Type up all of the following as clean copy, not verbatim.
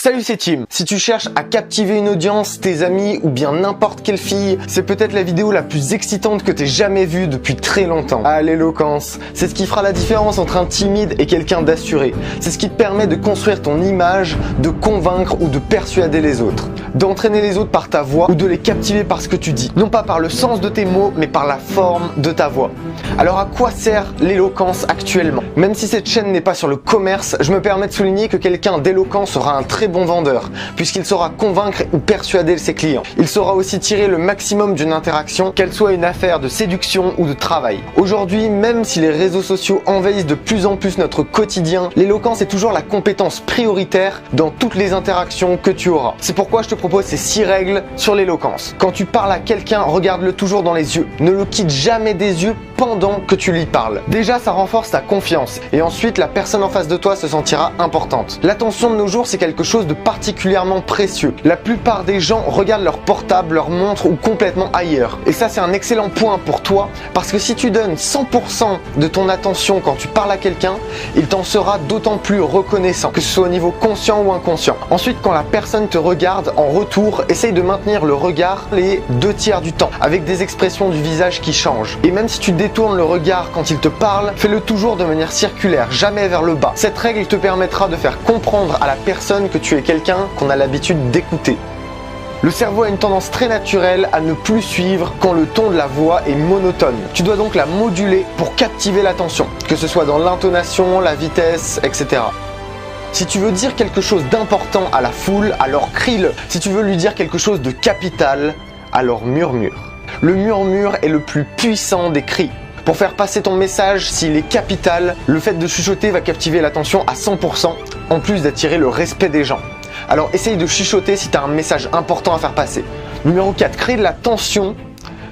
Salut, c'est Tim. Si tu cherches à captiver une audience, tes amis ou bien n'importe quelle fille, c'est peut-être la vidéo la plus excitante que t'aies jamais vue depuis très longtemps. Ah, l'éloquence, c'est ce qui fera la différence entre un timide et quelqu'un d'assuré. C'est ce qui te permet de construire ton image, de convaincre ou de persuader les autres. D'entraîner les autres par ta voix ou de les captiver par ce que tu dis. Non pas par le sens de tes mots, mais par la forme de ta voix. Alors à quoi sert l'éloquence actuellement? Même si cette chaîne n'est pas sur le commerce, je me permets de souligner que quelqu'un d'éloquent sera un très bon vendeur, puisqu'il saura convaincre ou persuader ses clients. Il saura aussi tirer le maximum d'une interaction, qu'elle soit une affaire de séduction ou de travail. Aujourd'hui, même si les réseaux sociaux envahissent de plus en plus notre quotidien, l'éloquence est toujours la compétence prioritaire dans toutes les interactions que tu auras. C'est pourquoi je te propose ces 6 règles sur l'éloquence. Quand tu parles à quelqu'un, regarde-le toujours dans les yeux. Ne le quitte jamais des yeux pendant que tu lui parles. Déjà, ça renforce ta confiance et ensuite la personne en face de toi se sentira importante. L'attention de nos jours, c'est quelque chose de particulièrement précieux. La plupart des gens regardent leur portable, leur montre ou complètement ailleurs. Et ça, c'est un excellent point pour toi parce que si tu donnes 100% de ton attention quand tu parles à quelqu'un, il t'en sera d'autant plus reconnaissant, que ce soit au niveau conscient ou inconscient. Ensuite, quand la personne te regarde, en retour, essaye de maintenir le regard les 2/3 du temps, avec des expressions du visage qui changent. Et même si tu détournes le regard quand il te parle, fais-le toujours de manière circulaire, jamais vers le bas. Cette règle te permettra de faire comprendre à la personne que tu es quelqu'un qu'on a l'habitude d'écouter. Le cerveau a une tendance très naturelle à ne plus suivre quand le ton de la voix est monotone. Tu dois donc la moduler pour captiver l'attention, que ce soit dans l'intonation, la vitesse, etc. Si tu veux dire quelque chose d'important à la foule, alors crie-le. Si tu veux lui dire quelque chose de capital, alors murmure. Le murmure est le plus puissant des cris. Pour faire passer ton message, s'il est capital, le fait de chuchoter va captiver l'attention à 100%, en plus d'attirer le respect des gens. Alors essaye de chuchoter si tu as un message important à faire passer. Numéro 4, créer de la tension.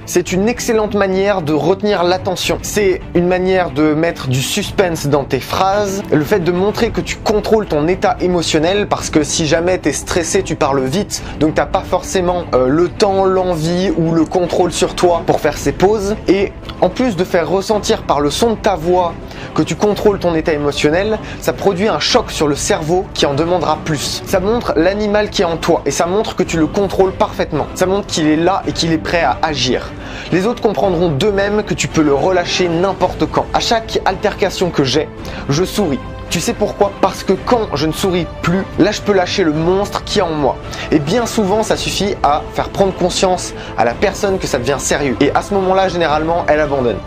C'est une excellente manière de retenir l'attention. C'est une manière de mettre du suspense dans tes phrases. Le fait de montrer que tu contrôles ton état émotionnel, parce que si jamais tu es stressé, tu parles vite. Donc tu n'as pas forcément le temps, l'envie ou le contrôle sur toi pour faire ces pauses. Et en plus de faire ressentir par le son de ta voix que tu contrôles ton état émotionnel, ça produit un choc sur le cerveau qui en demandera plus. Ça montre l'animal qui est en toi et ça montre que tu le contrôles parfaitement. Ça montre qu'il est là et qu'il est prêt à agir. Les autres comprendront d'eux-mêmes que tu peux le relâcher n'importe quand. À chaque altercation que j'ai, je souris. Tu sais pourquoi? Parce que quand je ne souris plus, là je peux lâcher le monstre qui est en moi. Et bien souvent ça suffit à faire prendre conscience à la personne que ça devient sérieux. Et à ce moment-là, généralement, elle abandonne.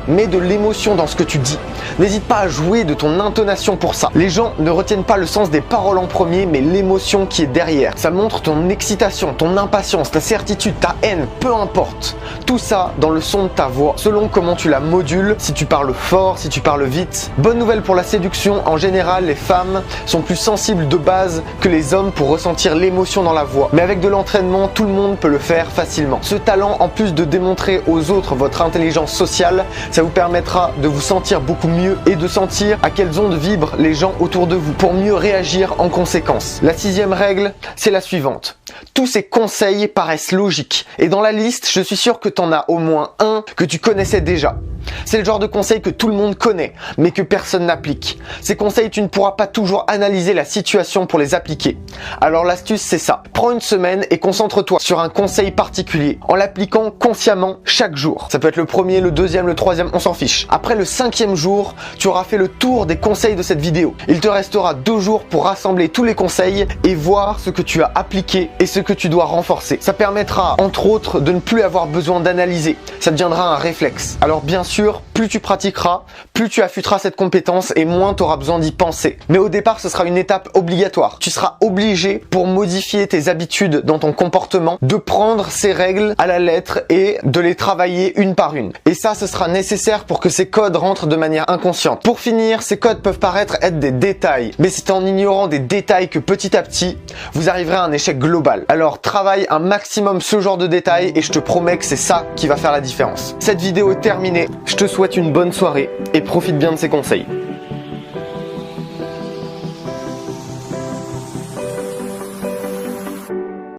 Mets de l'émotion dans ce que tu dis. N'hésite pas à jouer de ton intonation pour ça. Les gens ne retiennent pas le sens des paroles en premier, mais l'émotion qui est derrière. Ça montre ton excitation, ton impatience, ta certitude, ta haine, peu importe. Tout ça dans le son de ta voix, selon comment tu la modules, si tu parles fort, si tu parles vite. Bonne nouvelle pour la séduction, en général, les femmes sont plus sensibles de base que les hommes pour ressentir l'émotion dans la voix. Mais avec de l'entraînement, tout le monde peut le faire facilement. Ce talent, en plus de démontrer aux autres votre intelligence sociale, ça vous permettra de vous sentir beaucoup mieux et de sentir à quelles ondes vibrent les gens autour de vous pour mieux réagir en conséquence. La 6e règle, c'est la suivante. Tous ces conseils paraissent logiques et dans la liste, je suis sûr que tu en as au moins un que tu connaissais déjà. C'est le genre de conseils que tout le monde connaît, mais que personne n'applique. Ces conseils, tu ne pourras pas toujours analyser la situation pour les appliquer. Alors l'astuce, c'est ça. Prends une semaine et concentre-toi sur un conseil particulier, en l'appliquant consciemment chaque jour. Ça peut être le premier, le deuxième, le troisième, on s'en fiche. Après le 5e jour, tu auras fait le tour des conseils de cette vidéo. Il te restera 2 jours pour rassembler tous les conseils et voir ce que tu as appliqué et ce que tu dois renforcer. Ça permettra, entre autres, de ne plus avoir besoin d'analyser. Ça deviendra un réflexe. Alors bien sûr, plus tu pratiqueras, plus tu affûteras cette compétence et moins tu auras besoin d'y penser. Mais au départ, ce sera une étape obligatoire. Tu seras obligé, pour modifier tes habitudes dans ton comportement, de prendre ces règles à la lettre et de les travailler une par une. Et ça, ce sera nécessaire pour que ces codes rentrent de manière inconsciente. Pour finir, ces codes peuvent paraître être des détails, mais c'est en ignorant des détails que petit à petit, vous arriverez à un échec global. Alors travaille un maximum ce genre de détails et je te promets que c'est ça qui va faire la différence. Cette vidéo est terminée. Je te souhaite une bonne soirée et profite bien de ces conseils.